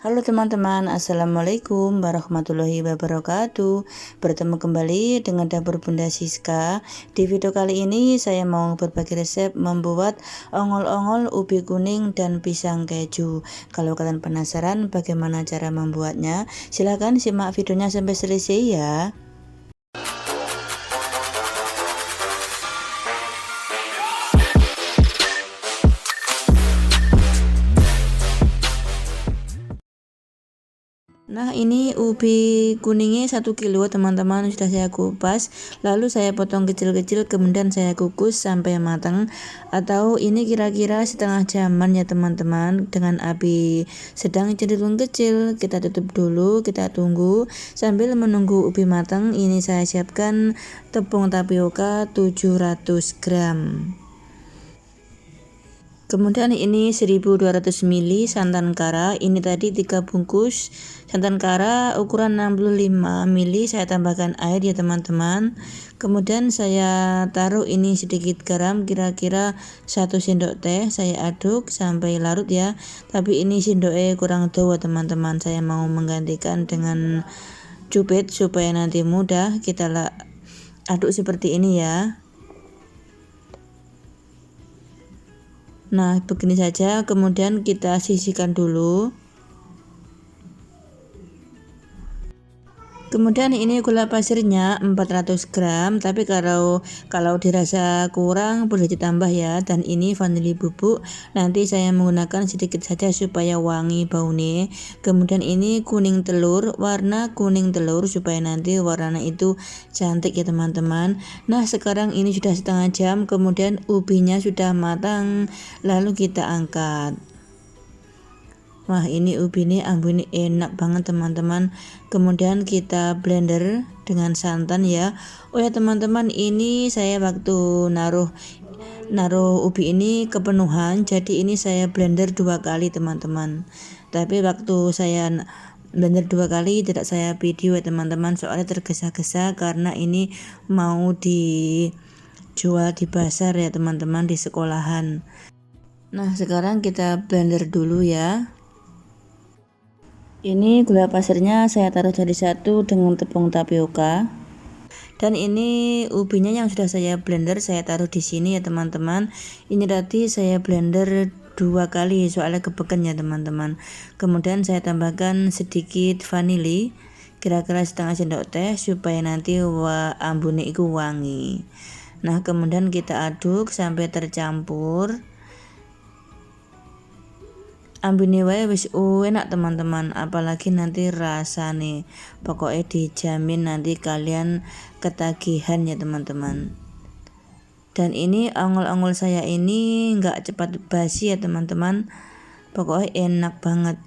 Halo teman-teman, Assalamualaikum warahmatullahi wabarakatuh. Bertemu kembali dengan dapur Bunda Siska. Di video kali ini saya mau berbagi resep membuat ongol-ongol ubi kuning dan pisang keju. Kalau kalian penasaran bagaimana cara membuatnya, silahkan simak videonya sampai selesai ya. Nah, ini ubi kuningnya 1 kilo teman-teman, sudah saya kupas, lalu saya potong kecil-kecil, kemudian saya kukus sampai matang, atau ini kira-kira setengah jaman ya teman-teman, dengan api sedang cenderung kecil. Kita tutup dulu, kita tunggu. Sambil menunggu ubi matang, ini saya siapkan tepung tapioka 700 gram. Kemudian ini 1200 ml santan kara, ini tadi 3 bungkus santan kara ukuran 65 ml, saya tambahkan air ya teman-teman. Kemudian saya taruh ini sedikit garam, kira-kira 1 sendok teh, saya aduk sampai larut ya. Tapi ini sendoknya kurang dawa teman-teman, saya mau menggantikan dengan cubit supaya nanti mudah kita aduk seperti ini ya. Nah, begini saja, kemudian kita sisihkan dulu. Kemudian ini gula pasirnya 400 gram, tapi kalau dirasa kurang boleh ditambah ya. Dan ini vanili bubuk, nanti saya menggunakan sedikit saja supaya wangi baunya. Kemudian ini kuning telur, warna kuning telur supaya nanti warnanya itu cantik ya teman-teman. Nah, sekarang ini sudah setengah jam, kemudian ubinya sudah matang, lalu kita angkat. Wah, ini ubi ini ambune enak banget teman-teman. Kemudian kita blender dengan santan ya. Oh ya teman-teman, ini saya waktu naruh ubi ini kepenuhan, jadi ini saya blender 2 kali teman-teman. Tapi waktu saya blender 2 kali tidak saya video ya teman-teman, soalnya tergesa-gesa karena ini mau dijual di pasar ya teman-teman, di sekolahan. Nah, sekarang kita blender dulu ya. Ini gula pasirnya saya taruh jadi satu dengan tepung tapioka. Dan ini ubinya yang sudah saya blender saya taruh di sini ya teman-teman. Ini tadi saya blender 2 kali soalnya kebeken ya teman-teman. Kemudian saya tambahkan sedikit vanili, kira-kira setengah sendok teh supaya nanti ambune itu wangi. Nah, kemudian kita aduk sampai tercampur. Ambune wae wis enak teman-teman, apalagi nanti rasane pokoknya dijamin nanti kalian ketagihan ya teman-teman. Dan ini ongol-ongol saya ini enggak cepat basi ya teman-teman, pokoknya enak banget.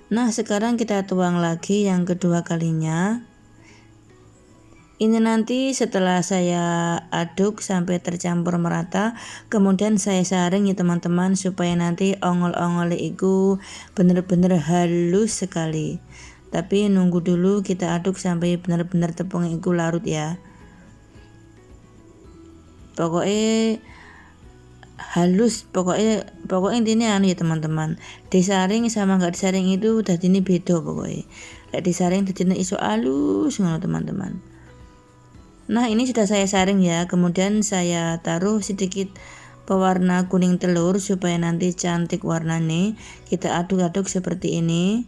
Nah, sekarang kita tuang lagi yang kedua kalinya. Ini nanti setelah saya aduk sampai tercampur merata, kemudian saya saring ya teman-teman supaya nanti ongol-ongol itu bener-bener halus sekali. Tapi nunggu dulu kita aduk sampai benar-benar tepung itu larut ya. Pokoknya halus, pokoknya intinya ya teman-teman, disaring sama nggak disaring itu udah ini beda pokoknya. Lek disaring jadi iso halus ngono teman-teman. Nah, ini sudah saya saring ya, kemudian saya taruh sedikit pewarna kuning telur supaya nanti cantik warnanya. Kita aduk-aduk seperti ini.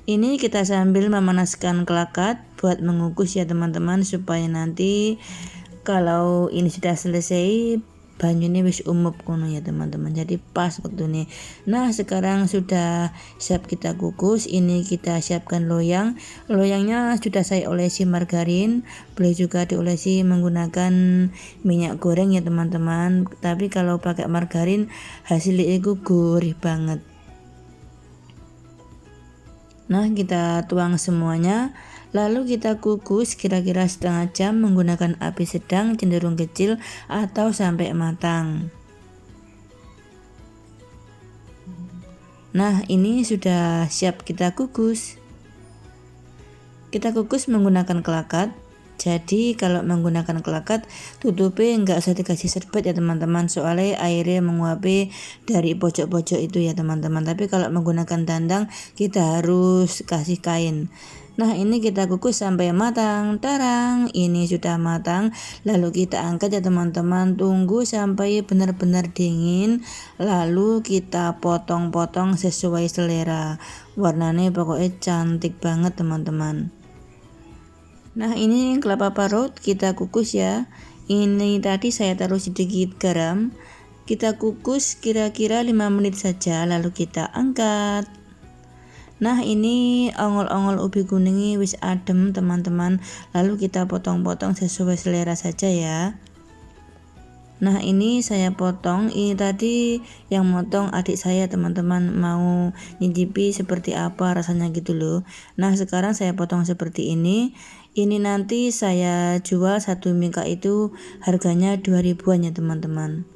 Ini kita sambil memanaskan kelakat buat mengukus ya teman-teman, supaya nanti kalau ini sudah selesai banyunya wis umup kono ya teman-teman, jadi pas waktu ini. Nah, sekarang sudah siap kita kukus. Ini kita siapkan loyangnya sudah saya olesi margarin, boleh juga diolesi menggunakan minyak goreng ya teman-teman, tapi kalau pakai margarin hasilnya itu gurih banget. Nah, kita tuang semuanya, lalu kita kukus kira-kira setengah jam menggunakan api sedang cenderung kecil atau sampai matang. Nah, ini sudah siap kita kukus. Kita kukus menggunakan kelakat Jadi kalau menggunakan kelakat, tutupi nggak usah dikasih serbet ya teman-teman, soalnya airnya menguapi dari pojok-pojok itu ya teman-teman. Tapi kalau menggunakan dandang kita harus kasih kain. Nah ini kita kukus sampai matang. Tarang, ini sudah matang. Lalu kita angkat ya teman-teman, tunggu sampai benar-benar dingin. Lalu kita potong-potong sesuai selera. Warnanya pokoknya cantik banget teman-teman. Nah ini kelapa parut kita kukus ya. Ini tadi saya taruh sedikit garam. Kita kukus kira-kira 5 menit saja, lalu kita angkat. Nah ini ongol-ongol ubi kuningnya wis adem teman-teman, lalu kita potong-potong sesuai selera saja ya. Nah ini saya potong, ini tadi yang motong adik saya teman-teman, mau nyicipi seperti apa rasanya gitu loh. Nah sekarang saya potong seperti ini nanti saya jual satu mingka itu harganya 2.000-an ya teman-teman.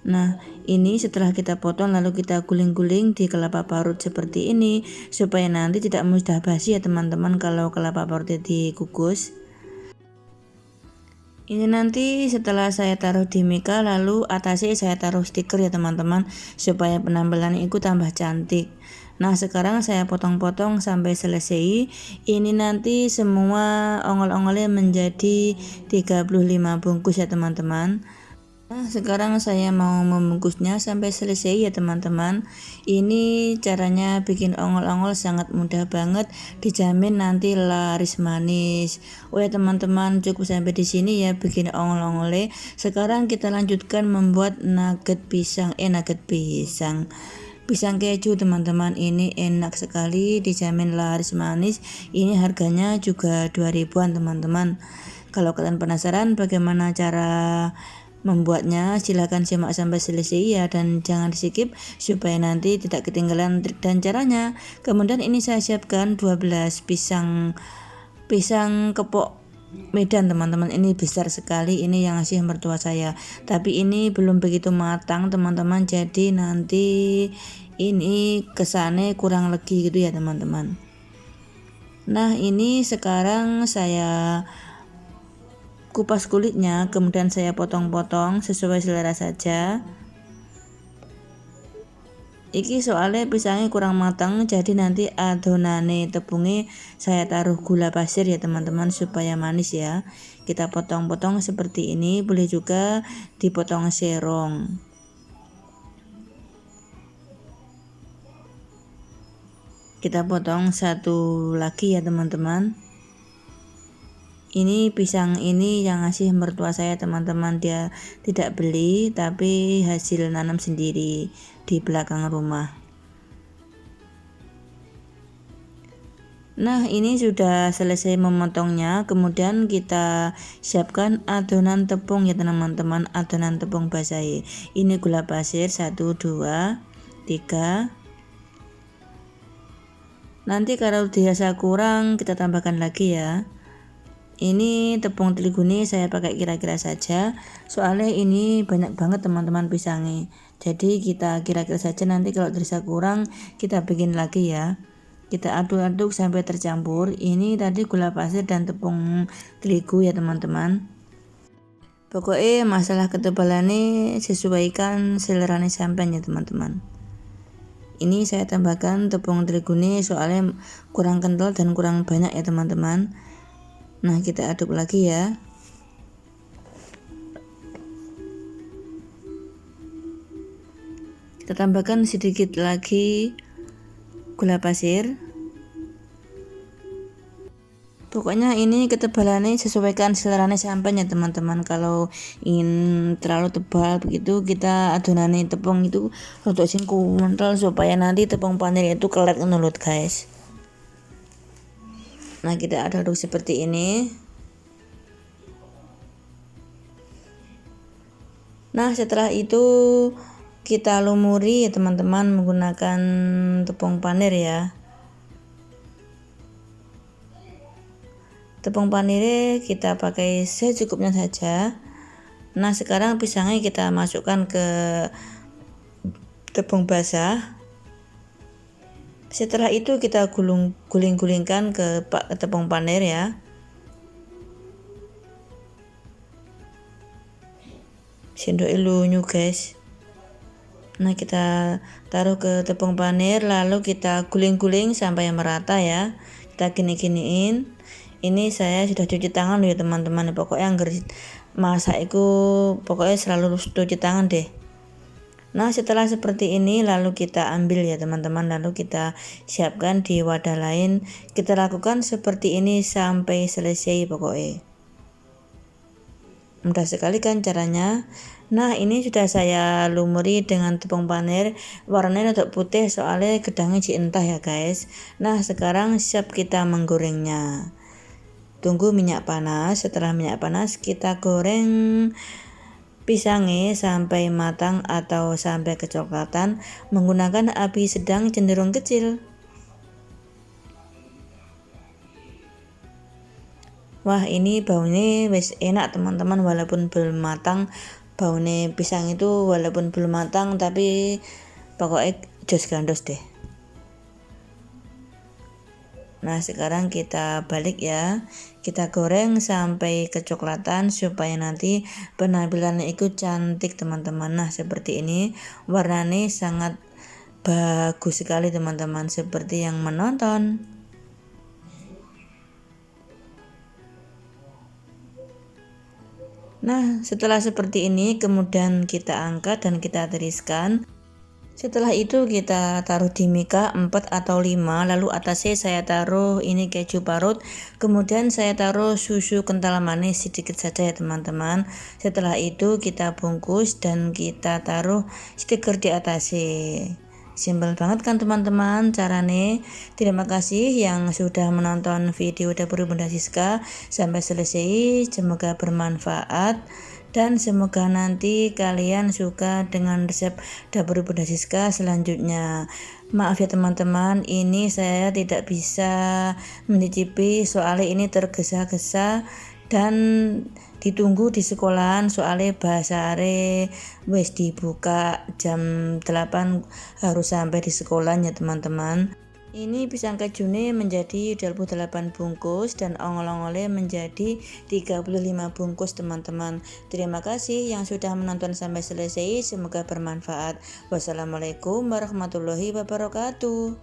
Nah ini setelah kita potong lalu kita guling-guling di kelapa parut seperti ini supaya nanti tidak mudah basi ya teman-teman kalau kelapa parutnya dikukus. Ini nanti setelah saya taruh di mika, lalu atasnya saya taruh stiker ya teman-teman, supaya penampilannya itu tambah cantik. Nah sekarang saya potong-potong sampai selesai. Ini nanti semua ongol-ongolnya menjadi 35 bungkus ya teman-teman. Nah sekarang saya mau membungkusnya sampai selesai ya teman-teman. Ini caranya bikin ongol-ongol sangat mudah banget, dijamin nanti laris manis. Oh ya teman-teman, cukup sampai di sini ya bikin ongol-ongolnya. Sekarang kita lanjutkan membuat nugget pisang. Pisang keju teman-teman, ini enak sekali, dijamin laris manis. Ini harganya juga 2.000-an teman-teman. Kalau kalian penasaran bagaimana cara membuatnya, silahkan simak sampai selesai ya, dan jangan di skip supaya nanti tidak ketinggalan trik dan caranya. Kemudian ini saya siapkan 12 pisang kepok Medan teman-teman, ini besar sekali, ini yang ngasih mertua saya, tapi ini belum begitu matang teman-teman, jadi nanti ini kesannya kurang legi gitu ya teman-teman. Nah ini sekarang saya kupas kulitnya, kemudian saya potong-potong sesuai selera saja. Iki soalnya pisangnya kurang matang, jadi nanti adonane tepungnya saya taruh gula pasir ya teman-teman supaya manis ya. Kita potong-potong seperti ini, boleh juga dipotong serong. Kita potong satu lagi ya teman-teman. Ini pisang ini yang ngasih mertua saya teman-teman, dia tidak beli tapi hasil nanam sendiri di belakang rumah. Nah ini sudah selesai memotongnya, kemudian kita siapkan adonan tepung ya teman-teman, adonan tepung basah. Ini gula pasir 1, 2, 3. Nanti kalau dirasa kurang kita tambahkan lagi ya. Ini tepung terigu ini saya pakai kira-kira saja, soalnya ini banyak banget teman-teman pisangnya, jadi kita kira-kira saja, nanti kalau dirasa kurang kita bikin lagi ya. Kita aduk-aduk sampai tercampur. Ini tadi gula pasir dan tepung terigu ya teman-teman. Pokoknya masalah ketebalannya sesuaikan seleranya sampean ya teman-teman. Ini saya tambahkan tepung terigu ini soalnya kurang kental dan kurang banyak ya teman-teman. Nah kita aduk lagi ya. Kita tambahkan sedikit lagi gula pasir. Pokoknya ini ketebalannya sesuaikan seleranya sampean ya teman-teman. Kalau ingin terlalu tebal begitu, kita adonannya tepung itu untuk sing kental supaya nanti tepung panir itu kelet ngelut guys. Nah kita aduk seperti ini. Nah setelah itu kita lumuri ya teman-teman menggunakan tepung panir ya. Tepung panirnya kita pakai secukupnya saja. Nah sekarang pisangnya kita masukkan ke tepung basah. Setelah itu kita guling-gulingkan ke tepung panir ya. sendok lunyu guys. Nah, kita taruh ke tepung panir, lalu kita guling-guling sampai merata ya. Kita gini-giniin. Ini saya sudah cuci tangan ya teman-teman. Pokoknya anggar masak itu pokoknya selalu cuci tangan deh. Nah, setelah seperti ini lalu kita ambil ya teman-teman, lalu kita siapkan di wadah lain. Kita lakukan seperti ini sampai selesai pokoknya. Mudah sekali kan caranya. Nah, ini sudah saya lumuri dengan tepung panir, warnanya untuk putih soalnya gedangnya dientah ya guys. Nah, sekarang siap kita menggorengnya. Tunggu minyak panas. Setelah minyak panas kita goreng pisangnya sampai matang atau sampai kecoklatan menggunakan api sedang cenderung kecil. Wah, ini baunya wis enak teman-teman, walaupun belum matang. Baunya pisang itu walaupun belum matang tapi pokoknya jos gandos deh. Nah, sekarang kita balik ya. Kita goreng sampai kecoklatan supaya nanti penampilannya itu cantik teman-teman. Nah, seperti ini warnanya sangat bagus sekali teman-teman, seperti yang menonton. Nah, setelah seperti ini kemudian kita angkat dan kita tiriskan. Setelah itu kita taruh di mika 4 atau 5, lalu atasnya saya taruh ini keju parut, kemudian saya taruh susu kental manis sedikit saja ya teman-teman. Setelah itu kita bungkus dan kita taruh stiker di atasnya. Simpel banget kan teman-teman caranya. Terima kasih yang sudah menonton video dapur Bunda Siska sampai selesai. Semoga bermanfaat dan semoga nanti kalian suka dengan resep dapur Bunda Siska selanjutnya. Maaf ya teman-teman, ini saya tidak bisa mencicipi soalnya ini tergesa-gesa dan ditunggu di sekolahan soalnya basare wis dibuka jam 8, harus sampai di sekolah ya teman-teman. Ini pisang kejune menjadi 28 bungkus dan ongol-ongolnya menjadi 35 bungkus teman-teman. Terima kasih yang sudah menonton sampai selesai, semoga bermanfaat. Wassalamualaikum warahmatullahi wabarakatuh.